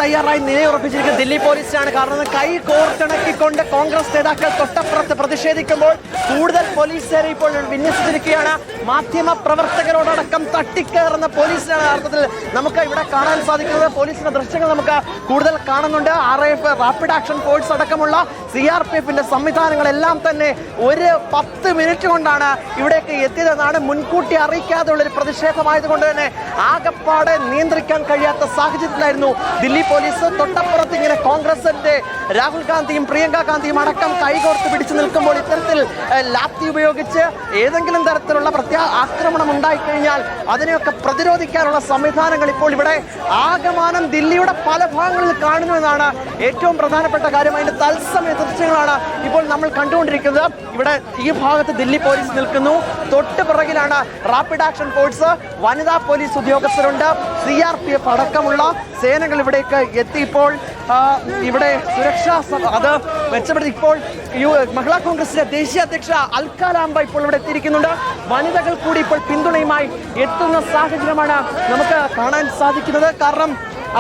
തയ്യാറായി നിലയുറപ്പിച്ചിരിക്കുന്നത് ദില്ലി പോലീസാണ്. കാരണം കൈ കോർത്തിണക്കിക്കൊണ്ട് കോൺഗ്രസ് നേതാക്കൾ തൊട്ടപ്പുറത്ത് പ്രതിഷേധിക്കുമ്പോൾ കൂടുതൽ പോലീസുകാരെ ഇപ്പോൾ വിന്യസിച്ചിരിക്കുകയാണ്. മാധ്യമ പ്രവർത്തകരോടടക്കം തട്ടിക്കയറുന്ന പോലീസിനാണ് അർത്ഥത്തിൽ നമുക്ക് ഇവിടെ കാണാൻ സാധിക്കുന്നത്. പോലീസിന്റെ ദൃശ്യങ്ങൾ നമുക്ക് കൂടുതൽ കാണുന്നുണ്ട്. RAF റാപ്പിഡ് ആക്ഷൻ ഫോഴ്സ് അടക്കമുള്ള CRPFന്റെ സംവിധാനങ്ങളെല്ലാം തന്നെ ഒരു 10 മിനിറ്റ് കൊണ്ടാണ് ഇവിടേക്ക് എത്തിയതെന്നാണ്. മുൻകൂട്ടി അറിയിക്കാതെയുള്ള ഒരു പ്രതിഷേധമായതുകൊണ്ട് തന്നെ ആകപ്പാടെ നിയന്ത്രിക്കാൻ കഴിയാത്ത സാഹചര്യത്തിലായിരുന്നു ദില്ലി പോലീസ്. തൊട്ടപ്പുറത്ത് ഇങ്ങനെ കോൺഗ്രസിന്റെ രാഹുൽ ഗാന്ധിയും പ്രിയങ്ക ഗാന്ധിയും അടക്കം കൈകോർത്ത് പിടിച്ചു നിൽക്കുമ്പോൾ ഇത്തരത്തിൽ ലാത്തി ഉപയോഗിച്ച് ഏതെങ്കിലും തരത്തിലുള്ള ആക്രമണം ഉണ്ടായിക്കഴിഞ്ഞാൽ അതിനെയൊക്കെ പ്രതിരോധിക്കാനുള്ള സംവിധാനങ്ങൾ ഇപ്പോൾ ഇവിടെ ആകമാനം ദില്ലിയുടെ പല ഭാഗങ്ങളിൽ കാണുന്നുവെന്നാണ് ഏറ്റവും പ്രധാനപ്പെട്ട കാര്യം. അതിന്റെ തത്സമയ ദൃശ്യങ്ങളാണ് ഇപ്പോൾ നമ്മൾ കണ്ടുകൊണ്ടിരിക്കുന്നത്. ഇവിടെ ഈ ഭാഗത്ത് ദില്ലി പോലീസ് നിൽക്കുന്നു, തൊട്ട് പിറകിലാണ് റാപ്പിഡ് ആക്ഷൻ ഫോഴ്സ്, വനിതാ പോലീസ് ഉദ്യോഗസ്ഥരുണ്ട്, CRPF അടക്കമുള്ള സേനകൾ ഇവിടേക്ക് എത്തിയപ്പോൾ ഇവിടെ സുരക്ഷാ അത് മെച്ചപ്പെടുത്തി. ഇപ്പോൾ മഹിളാ കോൺഗ്രസിന്റെ ദേശീയ അധ്യക്ഷ അൽക്ക ലാംബ ഇപ്പോൾ ഇവിടെ എത്തിയിരിക്കുന്നുണ്ട്. വനിതകൾ കൂടി ഇപ്പോൾ പിന്തുണയുമായി എത്തുന്ന സാഹചര്യമാണ് നമുക്ക് കാണാൻ സാധിക്കുന്നത്. കാരണം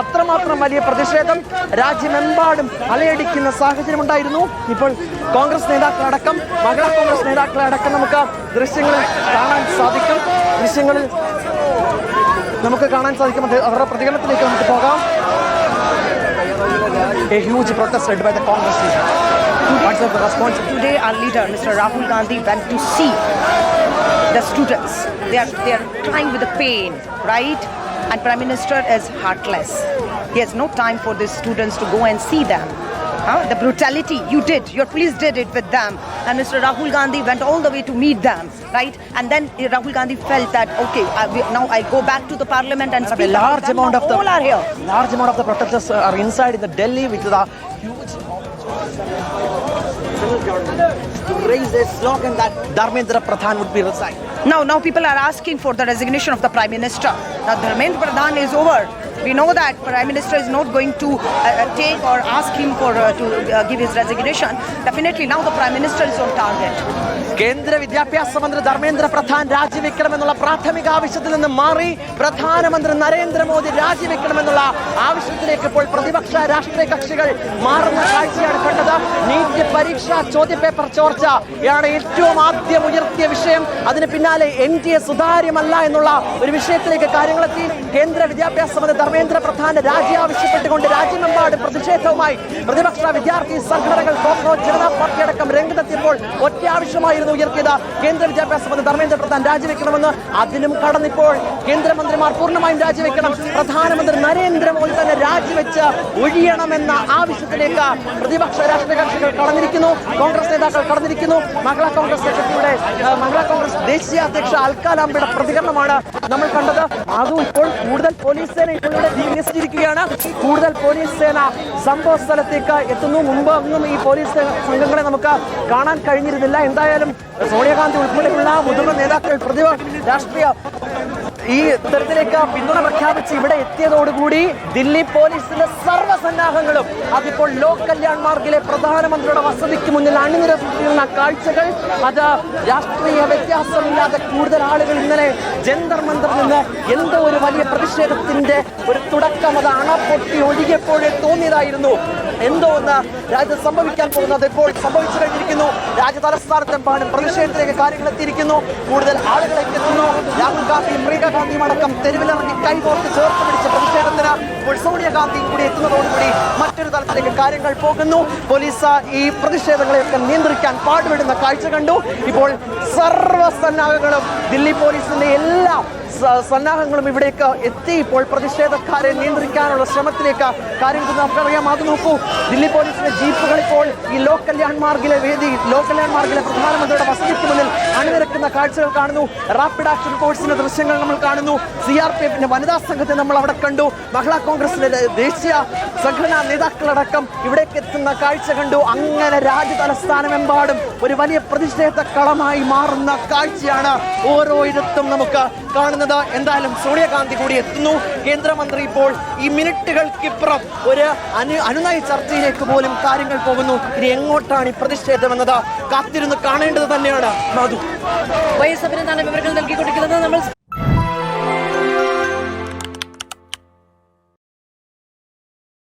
അത്രമാത്രം വലിയ പ്രതിഷേധം രാജ്യമെമ്പാടും അലയടിക്കുന്ന സാഹചര്യം ഉണ്ടായിരുന്നു. ഇപ്പോൾ കോൺഗ്രസ് നേതാക്കളടക്കം മഹിളാ കോൺഗ്രസ് നേതാക്കളടക്കം നമുക്ക് ദൃശ്യങ്ങളിൽ കാണാൻ സാധിക്കും. ദൃശ്യങ്ങളിൽ നമുക്ക് കാണാൻ സാധിക്കും. അവരുടെ പ്രതികരണത്തിലേക്ക് നമുക്ക് പോകാം. A huge protest led by the Congress leader. What's the response? Today our leader, Mr. Rahul Gandhi, went to see the students. They are crying with the pain, right? And Prime Minister is heartless. He has no time for these students to go and see them. The brutality your police did it with them, and Mr. Rahul Gandhi went all the way to meet them, right? And then Rahul Gandhi felt that okay, now I go back to the parliament and speak. A large amount of all are here. Large amount of the protesters are inside in the Delhi, which is a huge to raise a slogan that Dharmendra Pradhan would be resigned. Now people are asking for the resignation of the Prime Minister. Now Dharmendra Pradhan is over. We know that Prime Minister is not going to take or ask him for to give his resignation. Definitely now the Prime Minister is on target. കേന്ദ്ര വിദ്യാഭ്യാസ മന്ത്രി ധർമ്മേന്ദ്ര പ്രധാൻ രാജിവെക്കണമെന്നുള്ള പ്രാഥമിക ആവശ്യത്തിൽ നിന്ന് മാറി പ്രധാനമന്ത്രി നരേന്ദ്രമോദി രാജിവെക്കണമെന്നുള്ള ആവശ്യത്തിലേക്ക് ഇപ്പോൾ പ്രതിപക്ഷ രാഷ്ട്രീയ കക്ഷികൾ മാറുന്ന കാഴ്ചയാണ് കണ്ടത്. നീറ്റ് പരീക്ഷ ചോദ്യപേപ്പർ ചോർച്ചയാണ് ഏറ്റവും ആദ്യം ഉയർത്തിയ വിഷയം. അതിന് പിന്നാലെ NDA സുതാര്യമല്ല എന്നുള്ള ഒരു വിഷയത്തിലേക്ക് കാര്യങ്ങളെത്തി. കേന്ദ്ര വിദ്യാഭ്യാസ മന്ത്രി ധർമ്മേന്ദ്ര പ്രധാന്റെ രാജി ആവശ്യപ്പെട്ടുകൊണ്ട് രാജ്യമെമ്പാടും പ്രതിഷേധവുമായി പ്രതിപക്ഷ വിദ്യാർത്ഥി സംഘടനകൾ കോക്രോച്ച് ജനതാ പാർട്ടി അടക്കം രംഗത്തെത്തിയപ്പോൾ ഒറ്റ ആവശ്യമായിരുന്നു ഉയർത്തിയത്. കേന്ദ്ര വിദ്യാഭ്യാസ മന്ത്രി ധർമ്മേന്ദ്ര പ്രധാൻ രാജിവെക്കണമെന്ന്. അതിനും കടന്നിപ്പോൾ കേന്ദ്രമന്ത്രിമാർ പൂർണ്ണമായും രാജിവെക്കണം, പ്രധാനമന്ത്രി നരേന്ദ്രമോദി തന്നെ രാജിവെച്ച് ഒഴിയണമെന്ന ആവശ്യത്തിലേക്ക് പ്രതിപക്ഷ രാഷ്ട്രീയ കക്ഷികൾ കടന്നിരിക്കുന്നു, കോൺഗ്രസ് നേതാക്കൾ കടന്നിരിക്കുന്നു. മഹിളാ കോൺഗ്രസ് ദേശീയ അധ്യക്ഷ അൽക്ക ലാംബയുടെ പ്രതികരണമാണ് നമ്മൾ കണ്ടത്. അതും ഇപ്പോൾ കൂടുതൽ പോലീസ് സേന ഇപ്പോൾ ഇവിടെ വിന്യസിച്ചിരിക്കുകയാണ്. കൂടുതൽ പോലീസ് സേന സംഭവ സ്ഥലത്തേക്ക് എത്തുന്നു. മുമ്പ് ഒന്നും ഈ പോലീസ് സംഘങ്ങളെ നമുക്ക് കാണാൻ കഴിഞ്ഞിരുന്നില്ല. എന്തായാലും സോണിയാഗാന്ധി ഉൾപ്പെടെയുള്ള മുതിർന്ന നേതാക്കൾ രാഷ്ട്രീയ ഈ തരത്തിലേക്ക് പിന്തുണ പ്രഖ്യാപിച്ച് ഇവിടെ എത്തിയതോടുകൂടി ദില്ലി പോലീസിന്റെ സർവ്വസന്നാഹങ്ങളും അതിപ്പോൾ ലോക് കല്യാൺ മാർഗിലെ പ്രധാനമന്ത്രിയുടെ വസതിക്ക് മുന്നിൽ അണിനിരത്തുന്ന കാഴ്ചകൾ, അത് രാഷ്ട്രീയ വ്യത്യാസമില്ലാതെ കൂടുതൽ ആളുകൾ ഇന്നലെ ജന്തർ മന്ദറിൽ നിന്ന് എന്തോ ഒരു വലിയ പ്രതിഷേധത്തിന്റെ ഒരു തുടക്കം അത് അണപ്പൊട്ടി ഒഴുകിയപ്പോഴേ തോന്നിയതായിരുന്നു. എന്തോ ഒന്ന് രാജ്യത്ത് സംഭവിക്കാൻ പോകുന്നത് ഇപ്പോൾ സംഭവിച്ചു കഴിഞ്ഞിരിക്കുന്നു. രാജ്യ തലസ്ഥാനത്തെമ്പാടും പ്രതിഷേധത്തിലേക്ക് കാര്യങ്ങൾ എത്തിയിരിക്കുന്നു. കൂടുതൽ ആളുകളേക്ക് എത്തുന്നു. രാഹുൽ ഗാന്ധിയും പ്രിയങ്ക ഗാന്ധിയും അടക്കം തെരുവിലിറങ്ങി കൈകോർത്ത് ചേർത്ത് പിടിച്ച പ്രതിഷേധത്തിന് ഇപ്പോൾ സോണിയാഗാന്ധിയും കൂടി എത്തുന്നതോടുകൂടി മറ്റൊരു തലത്തിലേക്ക് കാര്യങ്ങൾ പോകുന്നു. പോലീസ് ഈ പ്രതിഷേധങ്ങളെയൊക്കെ നിയന്ത്രിക്കാൻ പാടുപെടുന്ന കാഴ്ച കണ്ടു. ഇപ്പോൾ സർവ്വസന്നാഹങ്ങളും ദില്ലി പോലീസിന്റെ എല്ലാ സന്നാഹങ്ങളും ഇവിടേക്ക് എത്തി. ഇപ്പോൾ പ്രതിഷേധക്കാരെ നിയന്ത്രിക്കാനുള്ള ശ്രമത്തിലേക്ക് കാര്യങ്ങൾ നമുക്കറിയാം. അത് നോക്കൂ, ദില്ലി പോലീസിന്റെ ജീപ്പുകൾ ഇപ്പോൾ ഈ ലോക് കല്യാൺ മാർഗിലെ പ്രധാനമന്ത്രിയുടെ വസതിക്ക് മുന്നിൽ അണിനിരക്കുന്ന കാഴ്ചകൾ കാണുന്നു. റാപ്പിഡ് ആക്ഷൻ ഫോഴ്സിന്റെ ദൃശ്യങ്ങൾ നമ്മൾ കാണുന്നു. CRPFന്റെ വനിതാ സംഘത്തെ നമ്മൾ അവിടെ കണ്ടു. മഹിളാ കോൺഗ്രസിന്റെ ദേശീയ സംഘടനാ നേതാക്കളടക്കം ഇവിടേക്ക് എത്തുന്ന കാഴ്ച കണ്ടു. അങ്ങനെ രാജ്യ തലസ്ഥാനമെമ്പാടും ഒരു വലിയ പ്രതിഷേധ കളമായി മാറുന്ന കാഴ്ചയാണ് ഓരോ ഇടത്തും നമുക്ക് കാണുന്നത്. എന്തായാലും സോണിയാഗാന്ധി കൂടി എത്തുന്നു. കേന്ദ്രമന്ത്രി ഇപ്പോൾ ഈ മിനിറ്റുകൾക്കിപ്പുറം ഒരു അനുനയ ചർച്ചയിലേക്ക് പോലും കാര്യങ്ങൾ പോകുന്നു. ഇനി എങ്ങോട്ടാണ് ഈ പ്രതിഷേധം എന്നത് കാത്തിരുന്ന് കാണേണ്ടത് തന്നെയാണ്. മാധു, വൈഎസ് അഭിനന്ദന വിവരങ്ങൾ നൽകിക്കൊണ്ടിരിക്കുന്നത് നമ്മൾ